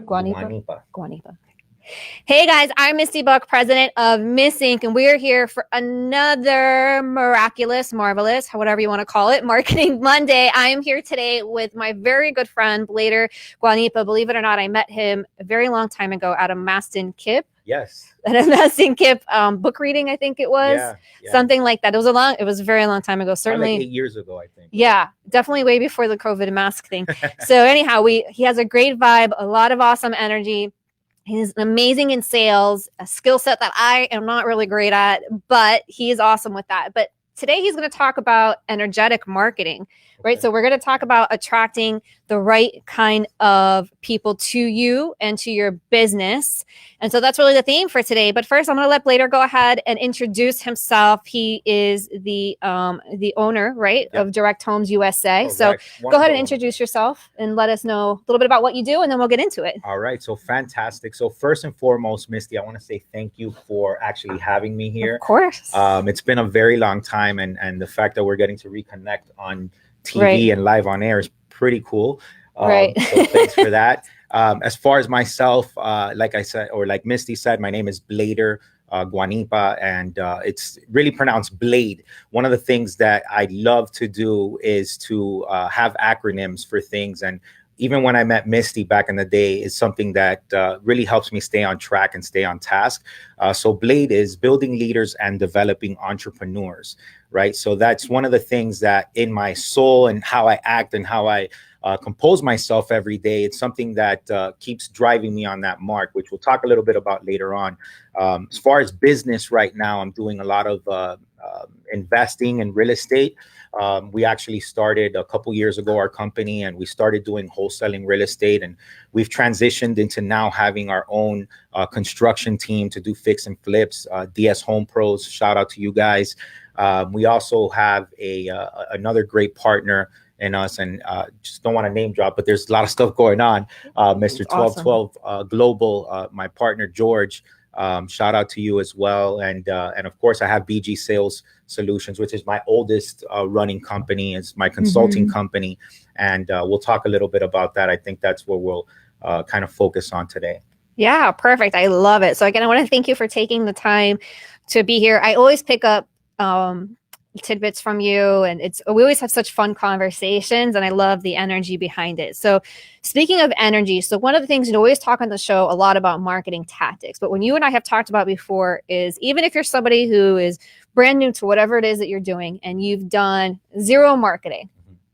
Guanipa. Guanipa. Hey guys, I'm Misty Buck, president of Miss Inc., and we're here for another miraculous, marvelous, whatever you want to call it, Marketing Monday. I am here today with my very good friend, Bleider Guanipa. Believe it or not, I met him a very long time ago at a Maston Kip. Yes. At a Maston Kip book reading, I think it was. Yeah. Something like that. It was a very long time ago. Certainly like 8 years ago, I think. Yeah, definitely way before the COVID mask thing. So anyhow, he has a great vibe, a lot of awesome energy. He's amazing in sales, a skill set that I am not really great at, but he's awesome with that. But today he's going to talk about energetic marketing, right? So we're going to talk about attracting the right kind of people to you and to your business. And so that's really the theme for today. But first, I'm going to let Bleider go ahead and introduce himself. He is the owner, right, of Direct Homes USA. Correct. So go ahead and introduce yourself and let us know a little bit about what you do, and then we'll get into it. All right. So fantastic. So first and foremost, Misty, I want to say thank you for actually having me here. Of course. It's been a very long time, and the fact that we're getting to reconnect on TV and live on air is pretty cool. So thanks for that. As far as myself, like I said, or like Misty said, my name is Bleider Guanipa, and it's really pronounced Blade. One of the things that I love to do is to have acronyms for things. And even when I met Misty back in the day, is something that really helps me stay on track and stay on task. So Blade is building leaders and developing entrepreneurs, right? So that's one of the things that in my soul and how I act and how I compose myself every day, it's something that keeps driving me on that mark, which we'll talk a little bit about later on. As far as business right now, I'm doing a lot of investing in real estate. We actually started a couple years ago, our company, and we started doing wholesaling real estate, and we've transitioned into now having our own construction team to do fix and flips, DS Home Pros. Shout out to you guys. We also have another great partner in us, and just don't want to name drop, but there's a lot of stuff going on. Mr. 1212 Global, my partner George. Shout out to you as well. And of course, I have BG Sales Solutions, which is my oldest running company. It's my consulting company. And we'll talk a little bit about that. I think that's what we'll kind of focus on today. Yeah, perfect. I love it. So again, I want to thank you for taking the time to be here. I always pick up tidbits from you, and we always have such fun conversations, and I love the energy behind it. So speaking of energy, so one of the things you always talk on the show a lot about marketing tactics, but when you and I have talked about before is even if you're somebody who is brand new to whatever it is that you're doing and you've done zero marketing,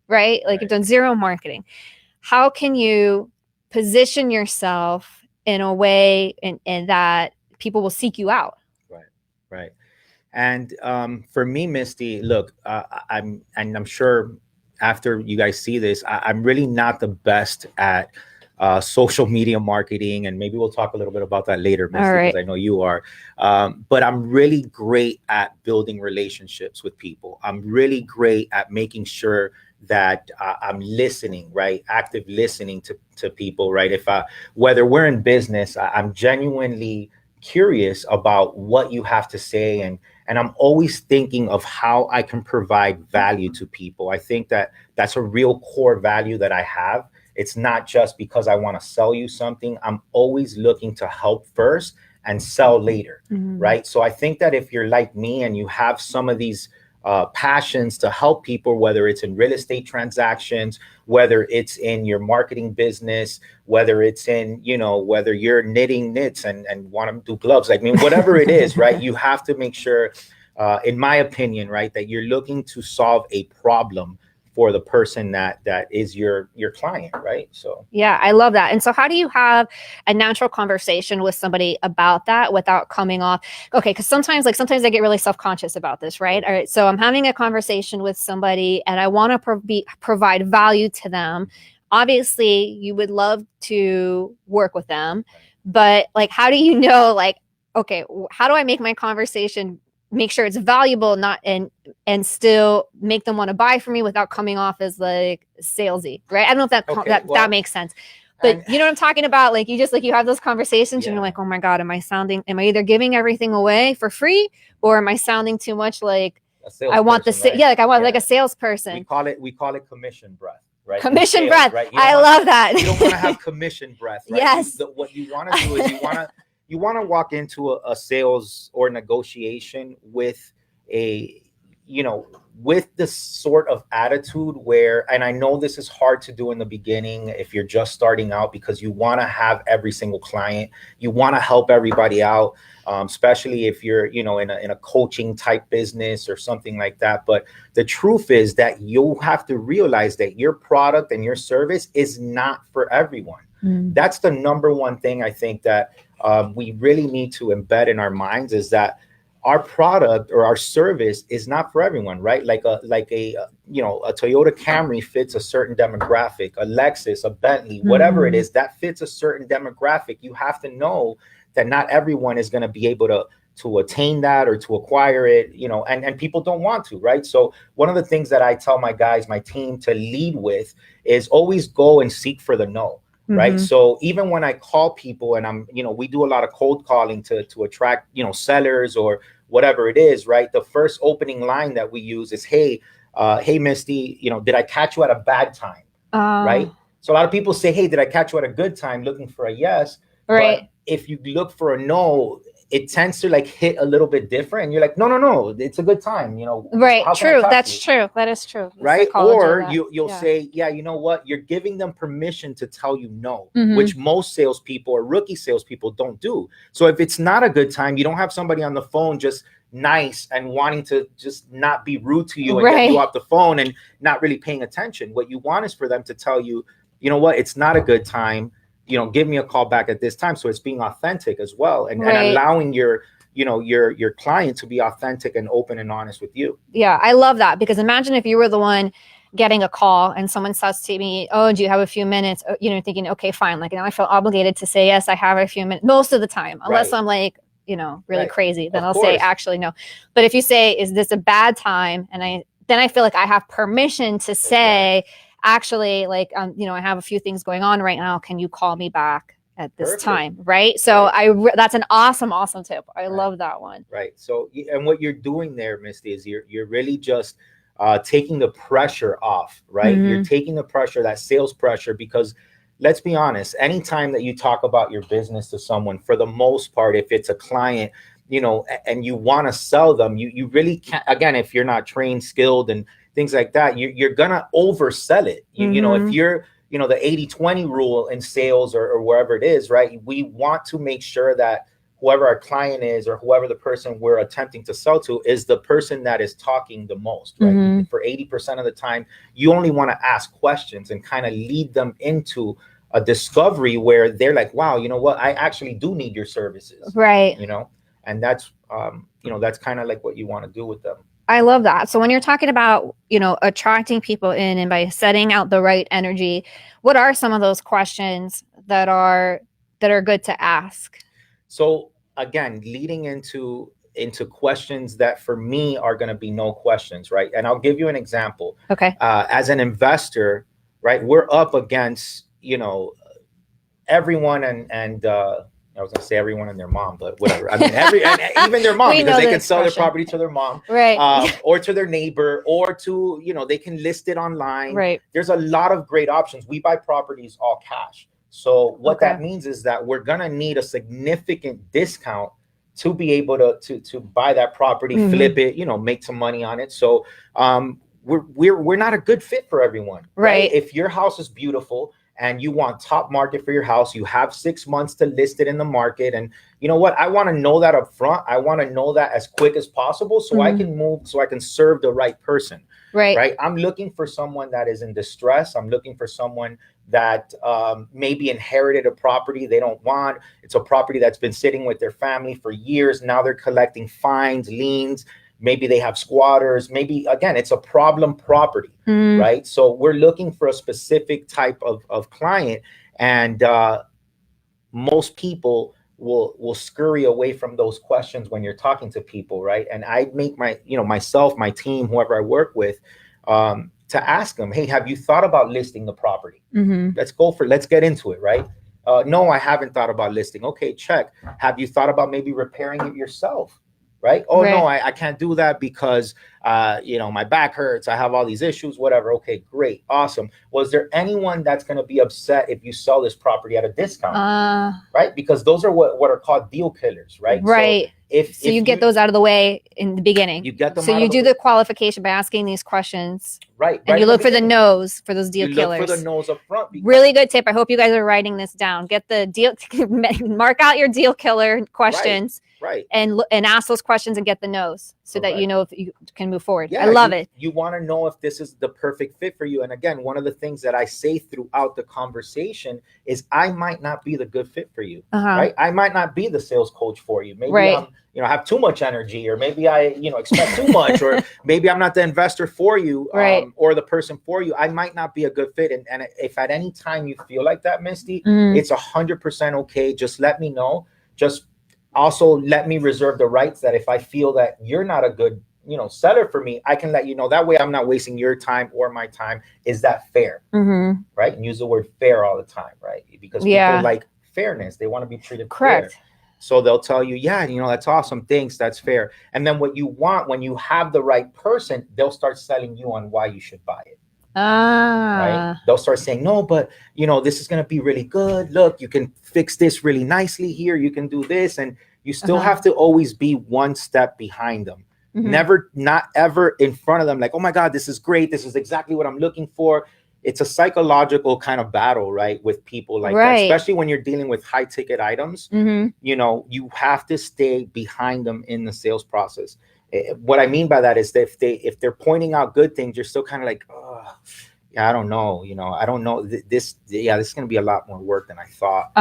right? Like you've done zero marketing, how can you position yourself in a way and that people will seek you out? Right. And for me, Misty, look, I'm sure after you guys see this, I'm really not the best at social media marketing, and maybe we'll talk a little bit about that later, Misty, because I know you are. But I'm really great at building relationships with people. I'm really great at making sure that I'm listening, right? Active listening to people, right? Whether we're in business, I'm genuinely curious about what you have to say, and I'm always thinking of how I can provide value to people. I think that that's a real core value that I have. It's not just because I want to sell you something. I'm always looking to help first and sell later, right? So I think that if you're like me and you have some of these passions to help people, whether it's in real estate transactions, whether it's in your marketing business, whether it's in, whether you're knitting knits and want to do gloves, I mean, whatever it is, right? You have to make sure, in my opinion, right, that you're looking to solve a problem for the person that is your client, right? So yeah, I love that. And so how do you have a natural conversation with somebody about that without coming off? Okay, because sometimes I get really self-conscious about this, right? All right, so I'm having a conversation with somebody and I want to provide value to them. Obviously, you would love to work with them, but like, how do you know, like, okay, how do I make my conversation make sure it's valuable, not and still make them want to buy from me without coming off as like salesy, right? I don't know if that makes sense, but you know what I'm talking about? Like you have those conversations and you're like, oh my God, am I either giving everything away for free or am I sounding too much like I want like a salesperson? We call it commission breath. right? Commission sales, breath. Right? I love that. You don't want to have commission breath, right? Yes. What you want to do is you want to walk into a sales or negotiation with a, with this sort of attitude where, and I know this is hard to do in the beginning if you're just starting out, because you want to have every single client, you want to help everybody out, especially if you're, in a coaching type business or something like that. But the truth is that you have to realize that your product and your service is not for everyone. That's the number one thing I think that we really need to embed in our minds, is that our product or our service is not for everyone, right? Like a Toyota Camry fits a certain demographic, a Lexus, a Bentley, whatever it is, that fits a certain demographic. You have to know that not everyone is going to be able to attain that or to acquire it, and people don't want to, right? So one of the things that I tell my guys, my team, to lead with is always go and seek for the no. Right. So even when I call people and we do a lot of cold calling to attract, sellers or whatever it is. Right. The first opening line that we use is, hey, Misty, did I catch you at a bad time? Right. So a lot of people say, hey, did I catch you at a good time? Looking for a yes. Right. But if you look for a no, it tends to hit a little bit different. And you're like, no, it's a good time. Right. True. That's true. That is true. Right. Or you'll say, yeah, you know what? You're giving them permission to tell you no, which most salespeople or rookie salespeople don't do. So if it's not a good time, you don't have somebody on the phone just nice and wanting to just not be rude to you and get you off the phone and not really paying attention. What you want is for them to tell you, you know what? It's not a good time. Give me a call back at this time. So it's being authentic as well, and allowing your client to be authentic and open and honest with you. Yeah, I love that, because imagine if you were the one getting a call and someone says to me, oh, do you have a few minutes? Thinking, okay, fine. Like, now I feel obligated to say, yes, I have a few minutes most of the time, unless I'm like, really crazy, then I'll say, actually, no. But if you say, is this a bad time? And I feel like I have permission to say, actually, I have a few things going on right now. Can you call me back at this time? Right. So that's an awesome tip. I love that one. Right. So, and what you're doing there, Misty, is you're really just taking the pressure off, right? You're taking the pressure, that sales pressure, because let's be honest, anytime that you talk about your business to someone, for the most part, if it's a client, and you want to sell them, you really can't, again, if you're not trained, skilled, and things like that, you're gonna oversell it. If you're, the 80-20 rule in sales or wherever it is, right? We want to make sure that whoever our client is or whoever the person we're attempting to sell to is the person that is talking the most, right? For 80% of the time, you only want to ask questions and kind of lead them into a discovery where they're like, wow, you know what? I actually do need your services. Right. And that's, that's kind of like what you want to do with them. I love that. So when you're talking about, attracting people in and by setting out the right energy, what are some of those questions that are good to ask? So again, leading into questions that for me are going to be no questions, right? And I'll give you an example. Okay. As an investor, right, we're up against, everyone and I was going to say everyone and their mom, but whatever. I mean, and even their mom, because they can sell their property to their mom, right? Or to their neighbor, or to, they can list it online. Right. There's a lot of great options. We buy properties all cash. So what that means is that we're going to need a significant discount to be able to buy that property, flip it, make some money on it. So we're not a good fit for everyone. Right. If your house is beautiful and you want top market for your house, you have 6 months to list it in the market. And you know what? I want to know that up front. I want to know that as quick as possible so I can move, so I can serve the right person. Right. I'm looking for someone that is in distress. I'm looking for someone that maybe inherited a property they don't want. It's a property that's been sitting with their family for years. Now they're collecting fines, liens. Maybe they have squatters. Maybe, again, it's a problem property, right? So we're looking for a specific type of client. And most people will scurry away from those questions when you're talking to people, right? And I make myself, my team, whoever I work with, to ask them, hey, have you thought about listing the property? Let's get into it, right? No, I haven't thought about listing. Okay, check. Have you thought about maybe repairing it yourself? right? Oh, no, I can't do that because, my back hurts. I have all these issues, whatever. Okay, great. Awesome. Was there anyone that's going to be upset if you sell this property at a discount? Right? Because those are what are called deal killers, right? Right. So if you get those out of the way in the beginning. You get them so you do the qualification by asking these questions. Right. And you look for the no's for those deal killers. Look for the no's up front. Really good tip. I hope you guys are writing this down. Get the deal, mark out your deal killer questions. Right. And ask those questions and get the no's so that you know if you can move forward. Yeah, I love it. You want to know if this is the perfect fit for you. And again, one of the things that I say throughout the conversation is I might not be the good fit for you. Right. I might not be the sales coach for you. Maybe I'm, have too much energy, or maybe I, expect too much, or maybe I'm not the investor for you, or the person for you. I might not be a good fit. And if at any time you feel like that, Misty, it's 100% okay. Just let me know. Just also let me reserve the rights that if I feel that you're not a good, seller for me, I can let you know. That way I'm not wasting your time or my time. Is that fair? Right? And use the word fair all the time, right? Because people like fairness. They want to be treated fair. So they'll tell you, yeah, that's awesome. Thanks. That's fair. And then what you want, when you have the right person, they'll start selling you on why you should buy it. Right? They'll start saying, no, but this is going to be really good. Look, you can fix this really nicely here. You can do this. And you still have to always be one step behind them. Never, not ever in front of them. Like, oh my God, this is great. This is exactly what I'm looking for. It's a psychological kind of battle, right? With people like that, especially when you're dealing with high ticket items, you have to stay behind them in the sales process. What I mean by that is that if they're pointing out good things, you're still kind of like, oh, yeah, I don't know. I don't know. This is going to be a lot more work than I thought,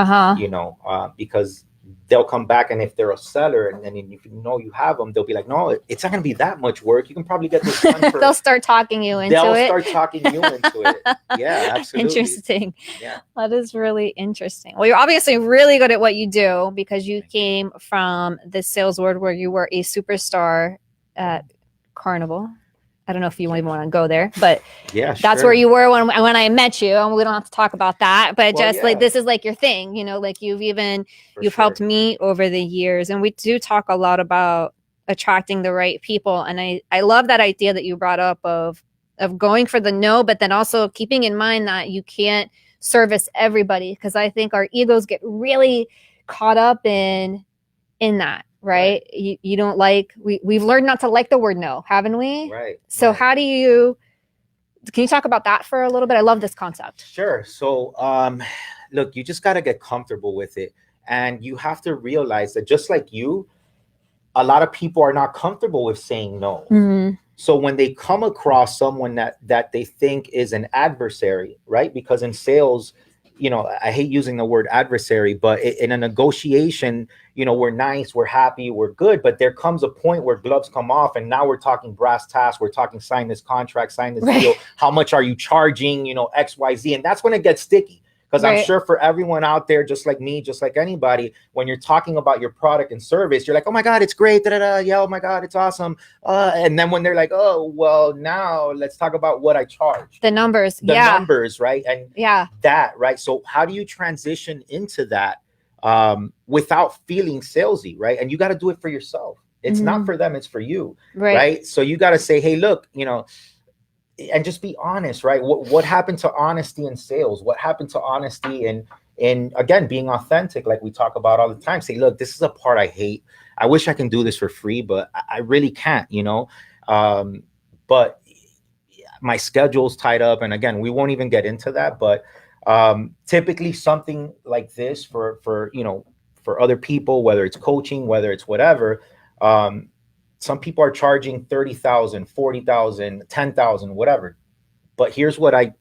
because they'll come back, and if they're a seller and then if you have them, they'll be like, no, it's not going to be that much work. You can probably get this done for... They'll start talking you into They'll it. start talking you into it. Yeah, absolutely. Interesting. Yeah. That is really interesting. Well, you're obviously really good at what you do because you came from the sales world where you were a superstar at Carnival. I don't know if you even want to go there, but that's where you were when I met you. And we don't have to talk about that, but like this is like your thing, like you've helped me over the years. And we do talk a lot about attracting the right people. And I love that idea that you brought up of going for the no, but then also keeping in mind that you can't service everybody, because I think our egos get really caught up in that. Right. You don't like, we've learned not to like the word no, haven't we? Right. So can you talk about that for a little bit? I love this concept. Sure. So, look, you just got to get comfortable with it. And you have to realize that just like you, a lot of people are not comfortable with saying no. So when they come across someone that they think is an adversary, right? Because in sales, I hate using the word adversary, but in a negotiation, we're nice, we're happy, we're good. But there comes a point where gloves come off, and now we're talking brass tacks. We're talking sign this contract, sign this deal. How much are you charging? X, Y, Z. And that's when it gets sticky. Because I'm sure for everyone out there, just like me, just like anybody, when you're talking about your product and service, you're like, oh my God, it's great. Yeah, oh my God, it's awesome. And then when they're like, oh, well, now let's talk about what I charge. The numbers. The numbers, right? And that, right? So how do you transition into that without feeling salesy, right? And you got to do it for yourself. It's not for them, it's for you, right? So you got to say, hey, look, and just be honest, right? What happened to honesty in sales? What happened to honesty in again, being authentic, like we talk about all the time? Say, look, this is a part I hate. I wish I can do this for free, but I really can't, but my schedule's tied up. And again, we won't even get into that, but typically something like this for other people, whether it's coaching, whether it's whatever, some people are charging $30,000, $40,000, $10,000, whatever. But here's what I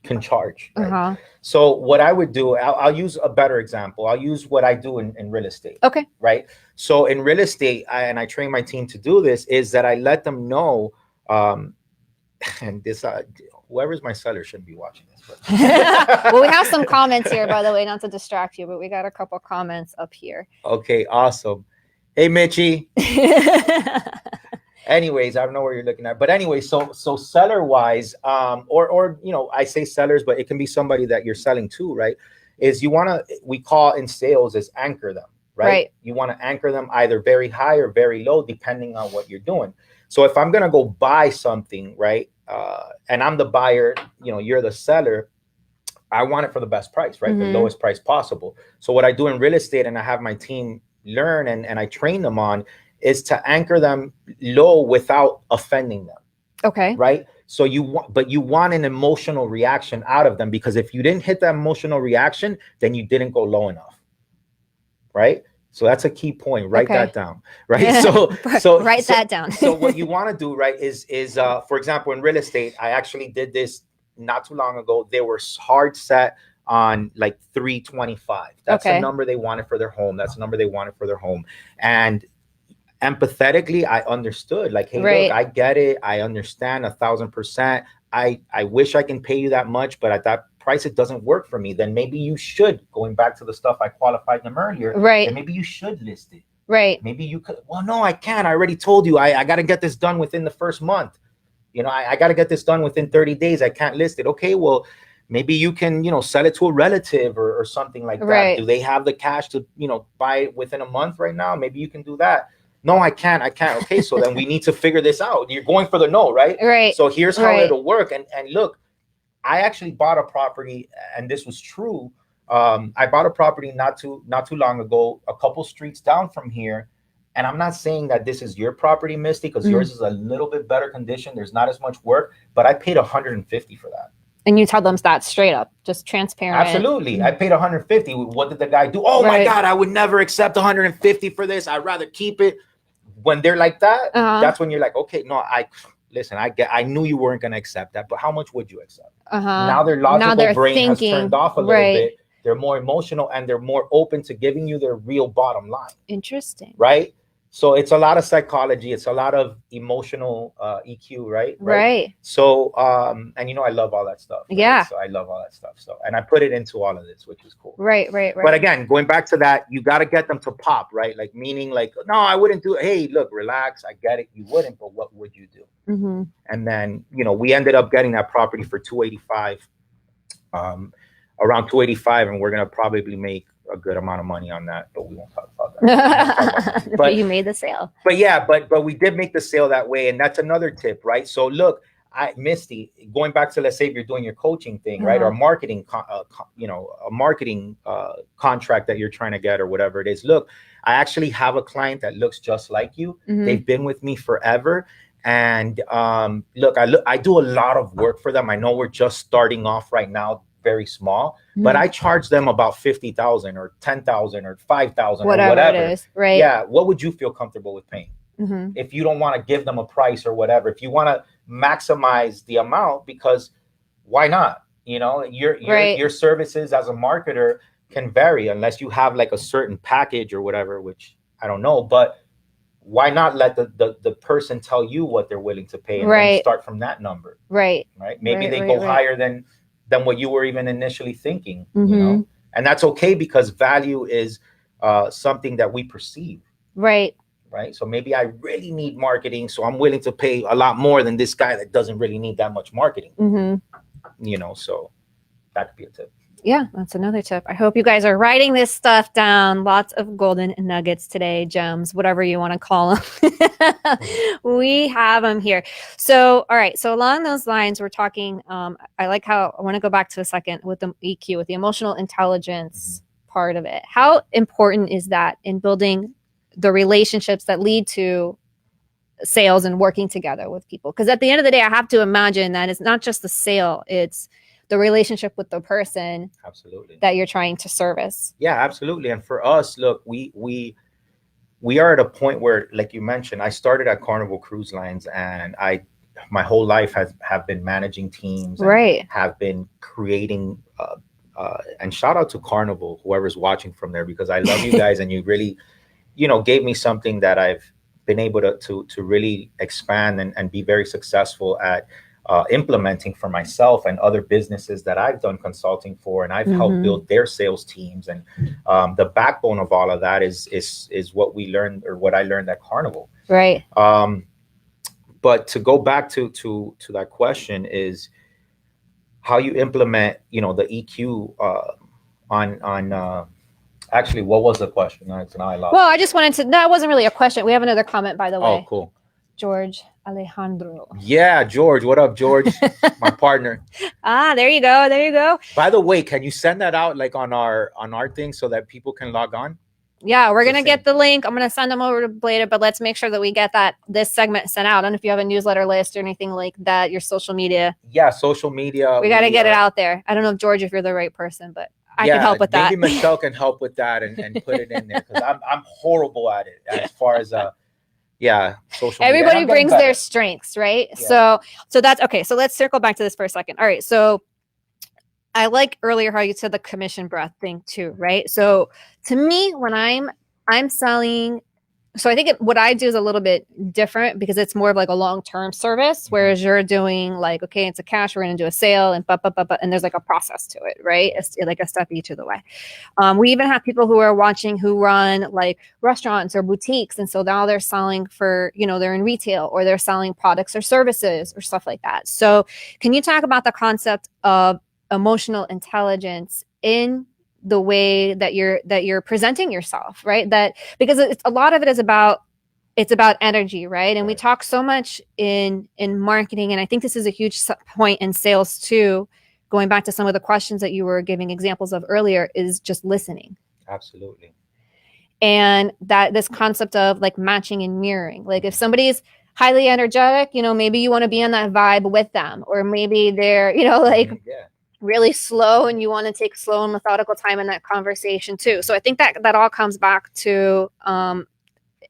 can charge. Right? So what I would do, I'll use a better example. I'll use what I do in real estate. Okay. Right. So in real estate, I train my team to do this, is that I let them know, and this, whoever's my seller shouldn't be watching this. But. Well, we have some comments here, by the way, not to distract you, but we got a couple comments up here. Okay, awesome. Hey, Mitchie. Anyways, I don't know where you're looking at, but anyway, so seller wise, or I say sellers, but it can be somebody that you're selling to, right? Is we call in sales is anchor them, right? You want to anchor them either very high or very low, depending on what you're doing. So if I'm going to go buy something, right, and I'm the buyer, you're the seller, I want it for the best price, right? The lowest price possible. So what I do in real estate, and I have my team learn and I train them on, is to anchor them low without offending them. Okay. Right. So you want an emotional reaction out of them, because if you didn't hit that emotional reaction, then you didn't go low enough. Right. So that's a key point. Write that down. Right. So write that down. So what you want to do, right, is for example, in real estate, I actually did this not too long ago. They were hard set on like 325. That's the number they wanted for their home. That's the number they wanted for their home. And empathetically, I understood, like, hey, look, I get it. I understand 1,000%. I wish I can pay you that much, but at that price, it doesn't work for me. Then maybe you should, going back to the stuff I qualified them earlier, then maybe you should list it. Right. Maybe you could, well, no, I can't. I already told you, I got to get this done within the first month. I got to get this done within 30 days. I can't list it. Okay, well, maybe you can, sell it to a relative or something like that. Do they have the cash to, buy it within a month right now? Maybe you can do that. No, I can't. Okay, so then we need to figure this out. You're going for the no, right? Right. So here's how it'll work. And look, I actually bought a property, and this was true. I bought a property not too long ago, a couple streets down from here. And I'm not saying that this is your property, Misty, because yours is a little bit better condition. There's not as much work, but I paid $150 for that. And you tell them that straight up, just transparent. Absolutely. I paid $150. What did the guy do? Oh my God, I would never accept $150 for this. I'd rather keep it. When they're like that, that's when you're like, okay, no, I knew you weren't going to accept that, but how much would you accept? Now their logical brain has turned off a little bit. They're more emotional, and they're more open to giving you their real bottom line. Interesting. Right? So it's a lot of psychology. It's a lot of emotional EQ, right? Right. So, and I love all that stuff. Right? Yeah. So I love all that stuff. So, and I put it into all of this, which is cool. Right. But again, going back to that, you got to get them to pop, right? Like, meaning like, no, I wouldn't do it. Hey, look, relax. I get it. You wouldn't, but what would you do? And then, we ended up getting that property for $285, around $285, and we're going to probably make a good amount of money on that, but we won't talk about that. But you made the sale. But yeah, but we did make the sale that way, and that's another tip, right? So look, Misty, going back to, let's say if you're doing your coaching thing, right, or marketing, a marketing contract that you're trying to get or whatever it is. Look, I actually have a client that looks just like you. They've been with me forever. And look, I do a lot of work for them. I know we're just starting off right now, very small, but I charge them about $50,000 or $10,000 or $5,000 or whatever it is, right? Yeah. What would you feel comfortable with paying? If you don't want to give them a price or whatever, if you want to maximize the amount, because why not? Your services as a marketer can vary unless you have like a certain package or whatever, which I don't know, but why not let the person tell you what they're willing to pay and then start from that number? Right. Maybe they go higher than what you were even initially thinking, and that's okay, because value is something that we perceive. Right. So maybe I really need marketing, so I'm willing to pay a lot more than this guy that doesn't really need that much marketing. So that could be a tip. Yeah, that's another tip. I hope you guys are writing this stuff down. Lots of golden nuggets today, gems, whatever you want to call them. We have them here. So, all right. So along those lines, we're talking, I like how, I want to go back to a second with the EQ, with the emotional intelligence part of it. How important is that in building the relationships that lead to sales and working together with people? Because at the end of the day, I have to imagine that it's not just the sale, it's the relationship with the person that you're trying to service. Yeah, absolutely. And for us, look, we are at a point where, like you mentioned, I started at Carnival Cruise Lines, and my whole life have been managing teams, and have been creating, and shout out to Carnival, whoever's watching from there, because I love you guys, and you really, gave me something that I've been able to really expand and be very successful at implementing for myself and other businesses that I've done consulting for, and I've helped build their sales teams. And the backbone of all of that is what we learned, or what I learned at Carnival. Right. But to go back to that question is how you implement, the EQ Actually, what was the question? Now I lost. Well, I just wanted to. No, it wasn't really a question. We have another comment, by the way. Oh, cool. George Alejandro. Yeah, George. What up, George? My partner. There you go. There you go. By the way, can you send that out like on our thing so that people can log on? Yeah, we're gonna get the link. I'm gonna send them over to Bleider, but let's make sure that we get this segment sent out. I don't know if you have a newsletter list or anything like that. Your social media. Yeah, social media. We got to get it out there. I don't know if George, if you're the right person, but I can help with that. Maybe Michelle can help with that and put it in there because I'm horrible at it as far as social media. Everybody brings their strengths, right? Yeah. So that's okay. So let's circle back to this for a second. All right. So I like earlier how you said the commission breath thing too, right? So to me, when I'm selling, so I think what I do is a little bit different because it's more of like a long-term service, whereas you're doing like, okay, it's a cash, we're going to do a sale and and there's like a process to it, right? It's like a step each of the way. We even have people who are watching who run like restaurants or boutiques. And so now they're selling for, they're in retail or they're selling products or services or stuff like that. So can you talk about the concept of emotional intelligence in the way that you're presenting yourself, right? That because a lot of it is about energy, right? And we talk so much in marketing, and I think this is a huge point in sales too. Going back to some of the questions that you were giving examples of earlier, is just listening. Absolutely. And that this concept of like matching and mirroring, like if somebody's highly energetic, maybe you want to be on that vibe with them, or maybe they're, really slow and you want to take slow and methodical time in that conversation too. So I think that all comes back to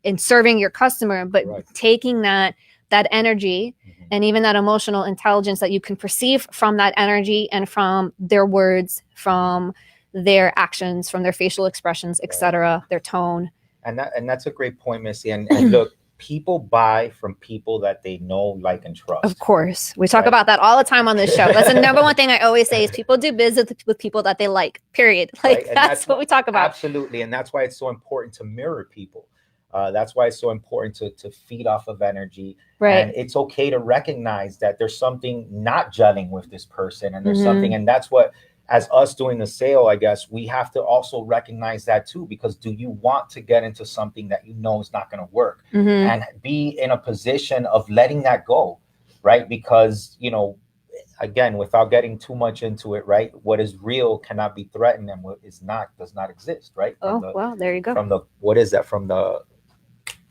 in serving your customer, but taking that energy and even that emotional intelligence that you can perceive from that energy and from their words, from their actions, from their facial expressions, etc., their tone. And that's a great point, Missy. And look, people buy from people that they know, like, and trust. Of course. We talk about that all the time on this show. That's the number one thing I always say is people do business with people that they like, period. Like that's what we talk about. Absolutely. And that's why it's so important to mirror people. That's why it's so important to feed off of energy. Right. And it's okay to recognize that there's something not gelling with this person and there's something, and that's what, as us doing the sale, I guess we have to also recognize that too, because do you want to get into something that is not going to work and be in a position of letting that go, right? Because, again, without getting too much into it, right? What is real cannot be threatened and what is not does not exist, right? Well, there you go. What is that from the,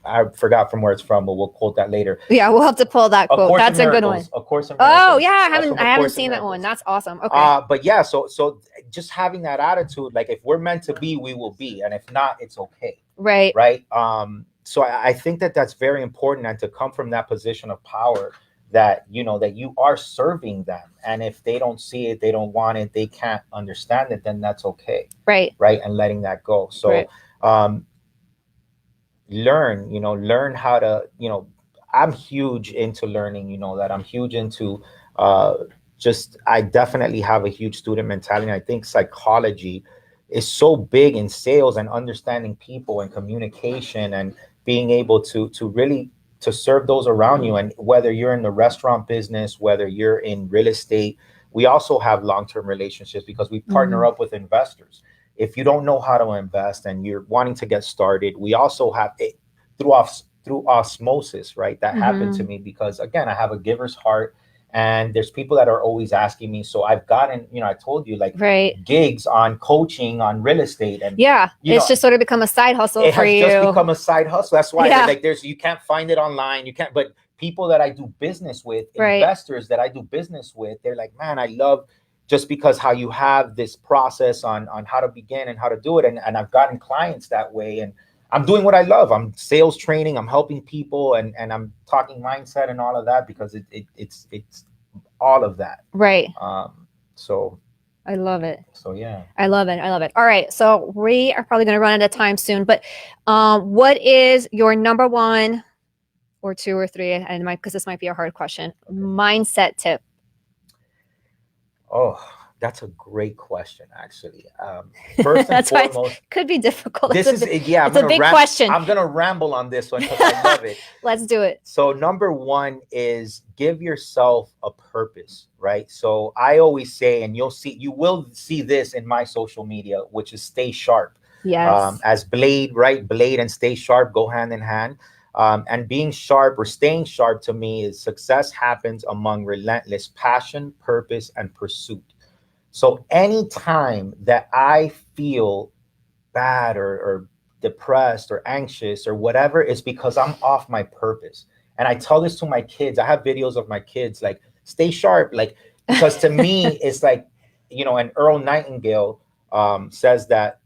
I forgot from where it's from, but we'll quote that later. Yeah, we'll have to pull that quote. That's a good one. Of Course in Miracles. Oh yeah, I haven't seen that one. That's awesome. Okay. But yeah, so just having that attitude, like if we're meant to be, we will be, and if not, it's okay. Right. Right. So I think that's very important, and to come from that position of power, that that you are serving them, and if they don't see it, they don't want it, they can't understand it, then that's okay. Right. Right. And letting that go. So. Learn how to, I'm huge into learning, that I'm huge into I definitely have a huge student mentality. I think psychology is so big in sales and understanding people and communication and being able to really to serve those around you. And whether you're in the restaurant business, whether you're in real estate, we also have long-term relationships because we partner up with investors. If you don't know how to invest and you're wanting to get started, we also have it through osmosis, right? That happened to me because, again, I have a giver's heart, and there's people that are always asking me. So I've gotten, I told you, like gigs on coaching, on real estate, and it's just sort of become a side hustle for you. It has just become a side hustle. That's why you can't find it online. You can't, but people that I do business with, investors that I do business with, they're like, man, I love. Just because how you have this process on how to begin and how to do it. And I've gotten clients that way, and I'm doing what I love. I'm sales training, I'm helping people, and I'm talking mindset and all of that because it's all of that. Right. So I love it. So yeah. I love it. All right. So we are probably going to run out of time soon, but what is your number one or two or three, and because this might be a hard question, mindset tip? Oh, that's a great question, actually. First and foremost, could be difficult. It's a big question. I'm going to ramble on this one because I love it. Let's do it. So number one is give yourself a purpose, right? So I always say, and you will see this in my social media, which is stay sharp. Yes. As blade, right? Blade and stay sharp go hand in hand. And being sharp or staying sharp to me is success happens among relentless passion, purpose, and pursuit. So anytime that I feel bad or depressed or anxious or whatever, it's because I'm off my purpose. And I tell this to my kids. I have videos of my kids like, stay sharp. Like, because to me, it's like, and Earl Nightingale says that,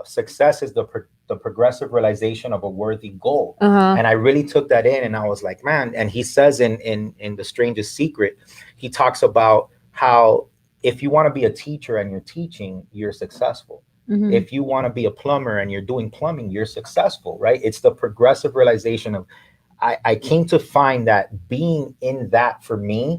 success is the progressive realization of a worthy goal. And I really took that in, and I was like, man. And he says in The Strangest Secret, he talks about how if you want to be a teacher and you're teaching, you're successful. If you want to be a plumber and you're doing plumbing, you're successful, right? It's the progressive realization of, I came to find that being in that for me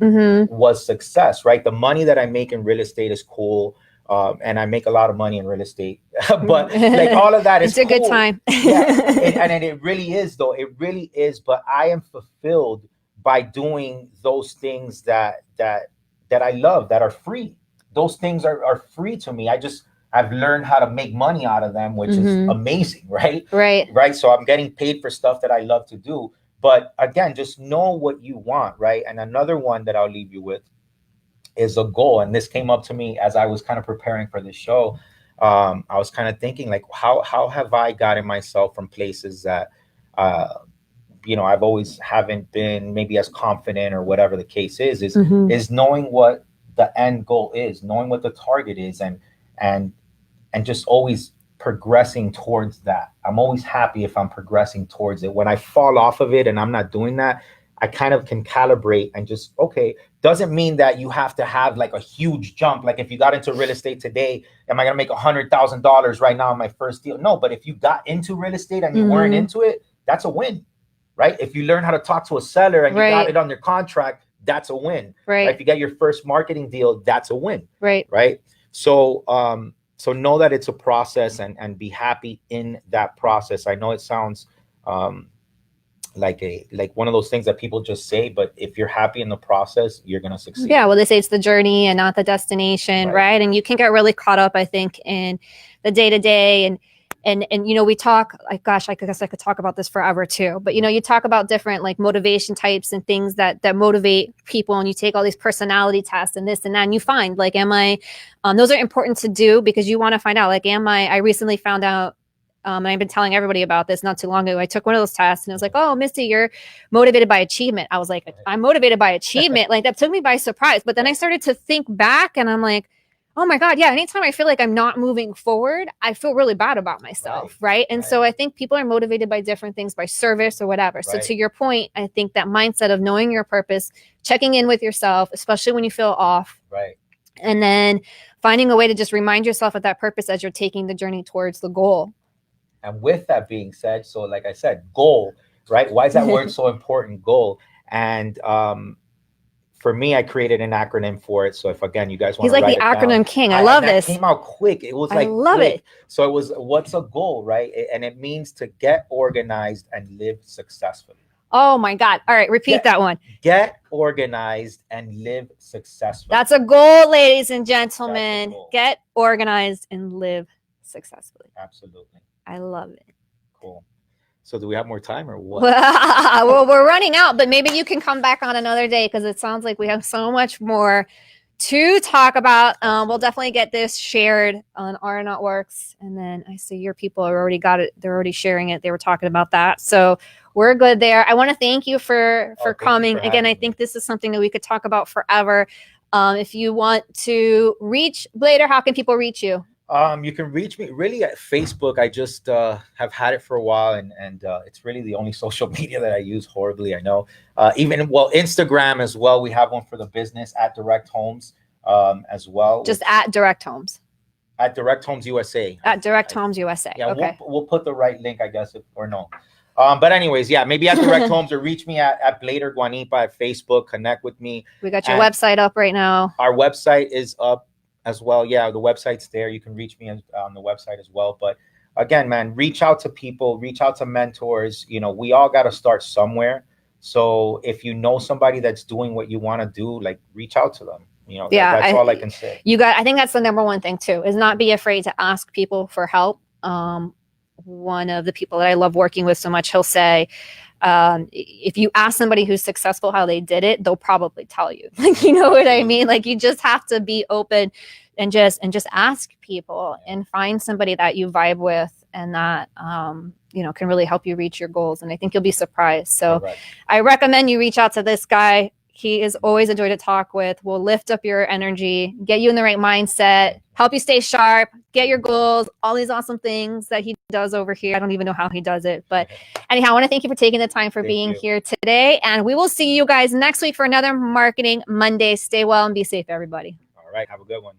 was success, right? The money that I make in real estate is cool. And I make a lot of money in real estate, but like all of that is it's a good time. and it really is, though. It really is. But I am fulfilled by doing those things that I love, that are free. Those things are free to me. I've learned how to make money out of them, which is amazing, right? Right. So I'm getting paid for stuff that I love to do. But again, just know what you want, right? And another one that I'll leave you with is a goal. And this came up to me as I was kind of preparing for this show. I was kind of thinking, like, how have I gotten myself from places that, I've always haven't been maybe as confident, or whatever the case is knowing what the end goal is, knowing what the target is, and just always progressing towards that. I'm always happy if I'm progressing towards it. When I fall off of it and I'm not doing that, I kind of can calibrate and just, okay, doesn't mean that you have to have like a huge jump. Like if you got into real estate today, am I going to make $100,000 right now on my first deal? No, but if you got into real estate and you weren't into it, that's a win, right? If you learn how to talk to a seller and you got it under contract, that's a win. Right. If you get your first marketing deal, that's a win. Right. So, so know that it's a process, and be happy in that process. I know it sounds like one of those things that people just say, but if you're happy in the process, you're going to succeed. Yeah. Well, they say it's the journey and not the destination. Right. And you can get really caught up, I think, in the day to day. And we talk, like, gosh, I guess I could talk about this forever too, but you talk about different like motivation types and things that motivate people, and you take all these personality tests and this and that, and you find like, those are important to do because you want to find out, like, I recently found out, and I've been telling everybody about this not too long ago. I took one of those tests and it was like, oh, Misty, you're motivated by achievement. I was like, I'm motivated by achievement. Like that took me by surprise. But then I started to think back and I'm like, oh my God, yeah. Anytime I feel like I'm not moving forward, I feel really bad about myself. Right. And so I think people are motivated by different things, by service or whatever. So to your point, I think that mindset of knowing your purpose, checking in with yourself, especially when you feel off. Right. And then finding a way to just remind yourself of that purpose as you're taking the journey towards the goal. And with that being said, so like I said, goal, right? Why is that word so important? Goal. And for me, I created an acronym for it. So if, again, you guys want to write it down. He's like the acronym king. I love this. It came out quick. It was like, I love it. So it was, what's a goal, right? And it means to get organized and live successfully. Oh my God. All right. Repeat that one. Get organized and live successfully. That's a goal, ladies and gentlemen. Get organized and live successfully. Absolutely. I love it. Cool. So do we have more time or what? Well, we're running out, but maybe you can come back on another day because it sounds like we have so much more to talk about. We'll definitely get this shared on Our Not Works. And then I see your people have already got it. They're already sharing it. They were talking about that. So we're good there. I want to thank you for coming. Again, I think this is something that we could talk about forever. If you want to reach Bleider, how can people reach you? You can reach me really at Facebook. I just have had it for a while, and it's really the only social media that I use horribly. I know. Instagram as well. We have one for the business at Direct Homes as well. Just at Direct Homes. At Direct Homes USA. At Direct Homes USA. Yeah, okay. We'll put the right link, I guess, or no. But anyways, yeah, maybe at Direct Homes, or reach me at Bleider Guanipa at Facebook. Connect with me. We got your website up right now. Our website is up as well. Yeah, the website's there. You can reach me on the website as well. But again, man, reach out to people, reach out to mentors. We all got to start somewhere. So if you know somebody that's doing what you want to do, like, reach out to them. That's all I can say. I think that's the number one thing too, is not be afraid to ask people for help. one of the people that I love working with so much, he'll say, if you ask somebody who's successful how they did it, they'll probably tell you. Like, you know what I mean? Like, you just have to be open and just ask people and find somebody that you vibe with and that you know, can really help you reach your goals. And I think you'll be surprised. So I recommend you reach out to this guy. He is always a joy to talk with. Will lift up your energy, get you in the right mindset, help you stay sharp, get your goals, all these awesome things that he does over here. I don't even know how he does it. But anyhow, I want to thank you for taking the time for being here today. And we will see you guys next week for another Marketing Monday. Stay well and be safe, everybody. All right. Have a good one.